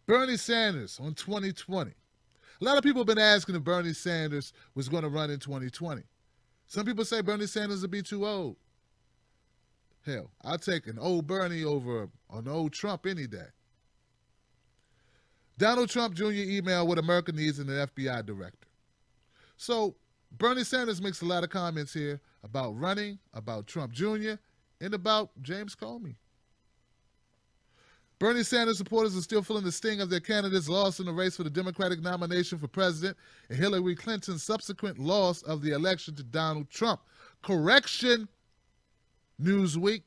Bernie Sanders on 2020. A lot of people have been asking if Bernie Sanders was going to run in 2020. Some people say Bernie Sanders will be too old. Hell, I'll take an old Bernie over an old Trump any day. Donald Trump Jr. emailed what America needs in an FBI director. So Bernie Sanders makes a lot of comments here about running, about Trump Jr., and about James Comey. Bernie Sanders supporters are still feeling the sting of their candidate's loss in the race for the Democratic nomination for president and Hillary Clinton's subsequent loss of the election to Donald Trump. Correction, Newsweek.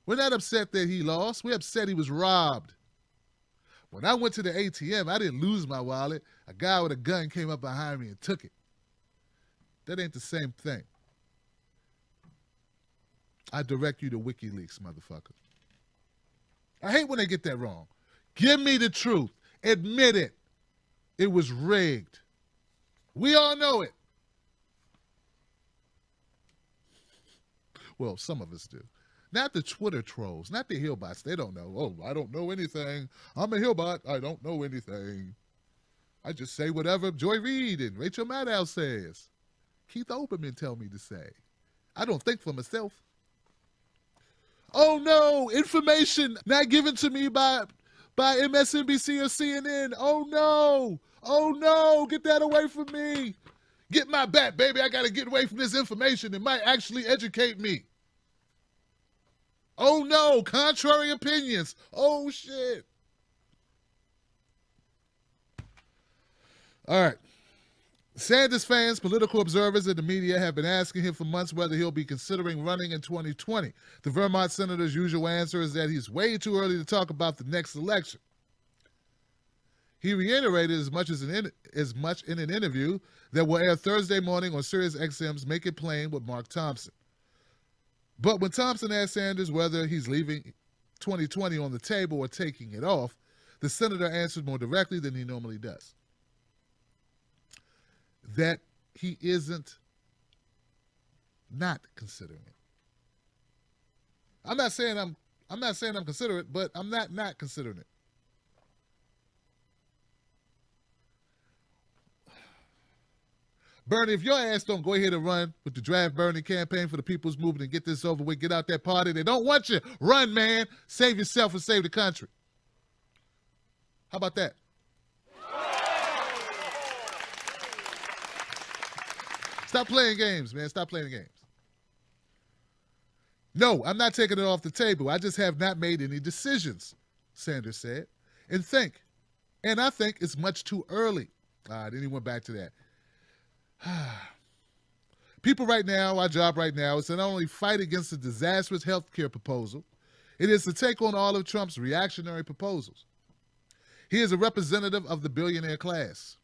We're not upset that he lost. We're upset he was robbed. When I went to the ATM, I didn't lose my wallet. A guy with a gun came up behind me and took it. That ain't the same thing. I direct you to WikiLeaks, motherfucker. I hate when they get that wrong. Give me the truth. Admit it. It was rigged. We all know it. Well, some of us do. Not the Twitter trolls, not the Hillbots. They don't know. Oh, I don't know anything. I'm a Hillbot. I don't know anything. I just say whatever Joy Reid and Rachel Maddow says. Keith Olbermann tell me to say. I don't think for myself. Oh no, information not given to me by MSNBC or CNN. Oh no, get that away from me. Get my back, baby. I got to get away from this information. It might actually educate me. Oh no, contrary opinions. Oh shit. All right. Sanders fans, political observers, and the media have been asking him for months whether he'll be considering running in 2020. The Vermont senator's usual answer is that he's way too early to talk about the next election. He reiterated as much in an interview that will air Thursday morning on SiriusXM's Make It Plain with Mark Thompson. But when Thompson asked Sanders whether he's leaving 2020 on the table or taking it off, the senator answered more directly than he normally does. That he isn't not considering it. I'm not saying I'm considering it, but I'm not considering it. Bernie, if your ass don't go ahead and run with the Draft Bernie campaign for the People's Movement and get this over with, get out that party. They don't want you. Run, man. Save yourself and save the country. How about that? Stop playing games, man. Stop playing games. No, I'm not taking it off the table. I just have not made any decisions, Sanders said. And I think it's much too early. Then he went back to that. People right now, our job right now is to not only fight against the disastrous health care proposal, it is to take on all of Trump's reactionary proposals. He is a representative of the billionaire class.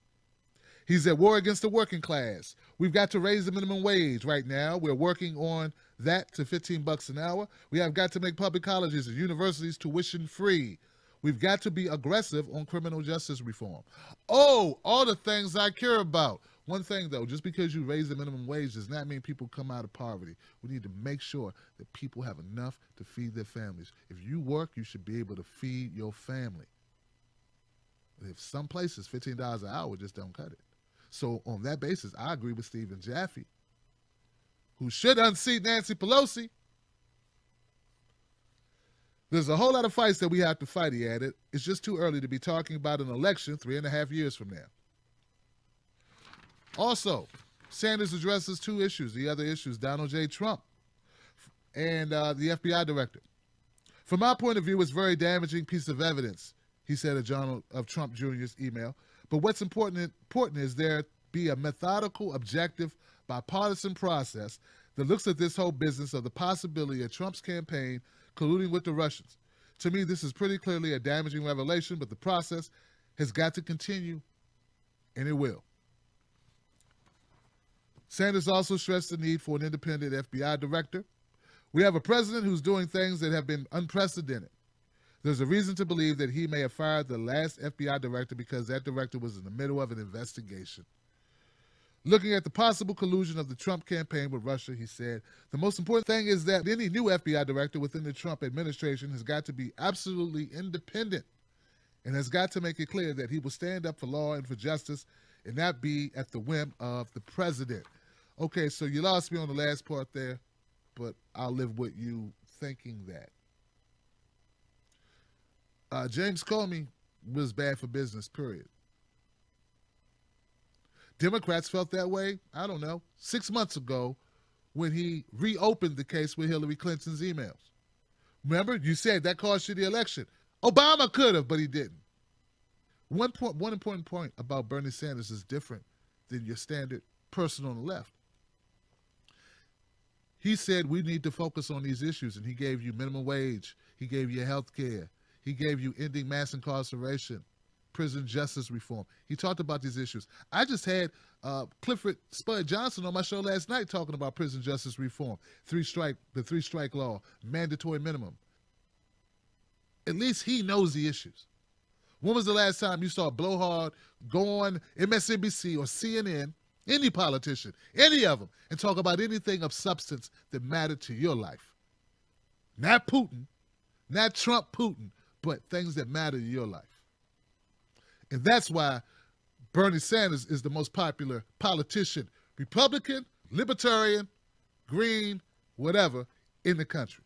He's at war against the working class. We've got to raise the minimum wage right now. We're working on that to $15 an hour. We have got to make public colleges and universities tuition free. We've got to be aggressive on criminal justice reform. Oh, all the things I care about. One thing, though, just because you raise the minimum wage does not mean people come out of poverty. We need to make sure that people have enough to feed their families. If you work, you should be able to feed your family. If some places, $15 an hour just don't cut it. So on that basis, I agree with Stephen Jaffe, who should unseat Nancy Pelosi. There's a whole lot of fights that we have to fight, he added. It's just too early to be talking about an election 3.5 years from now. Also, Sanders addresses two issues. The other issue is Donald J. Trump and the FBI director. From my point of view, it's a very damaging piece of evidence, he said of Trump Jr.'s email. But what's important is there be a methodical, objective, bipartisan process that looks at this whole business of the possibility of Trump's campaign colluding with the Russians. To me, this is pretty clearly a damaging revelation, but the process has got to continue, and it will. Sanders also stressed the need for an independent FBI director. We have a president who's doing things that have been unprecedented. There's a reason to believe that he may have fired the last FBI director because that director was in the middle of an investigation. Looking at the possible collusion of the Trump campaign with Russia, he said, the most important thing is that any new FBI director within the Trump administration has got to be absolutely independent and has got to make it clear that he will stand up for law and for justice and not be at the whim of the president. Okay, so you lost me on the last part there, but I'll live with you thinking that. James Comey was bad for business, period. Democrats felt that way, I don't know, 6 months ago when he reopened the case with Hillary Clinton's emails. Remember, you said that cost you the election. Obama could have, but he didn't. One important point about Bernie Sanders is different than your standard person on the left. He said we need to focus on these issues, and he gave you minimum wage. He gave you health care. He gave you ending mass incarceration, prison justice reform. He talked about these issues. I just had Clifford Spud Johnson on my show last night talking about prison justice reform, the three-strike law, mandatory minimum. At least he knows the issues. When was the last time you saw Blowhard go on MSNBC or CNN, any politician, any of them, and talk about anything of substance that mattered to your life? Not Putin, not Trump Putin, but things that matter to your life. And that's why Bernie Sanders is the most popular politician, Republican, Libertarian, Green, whatever, in the country.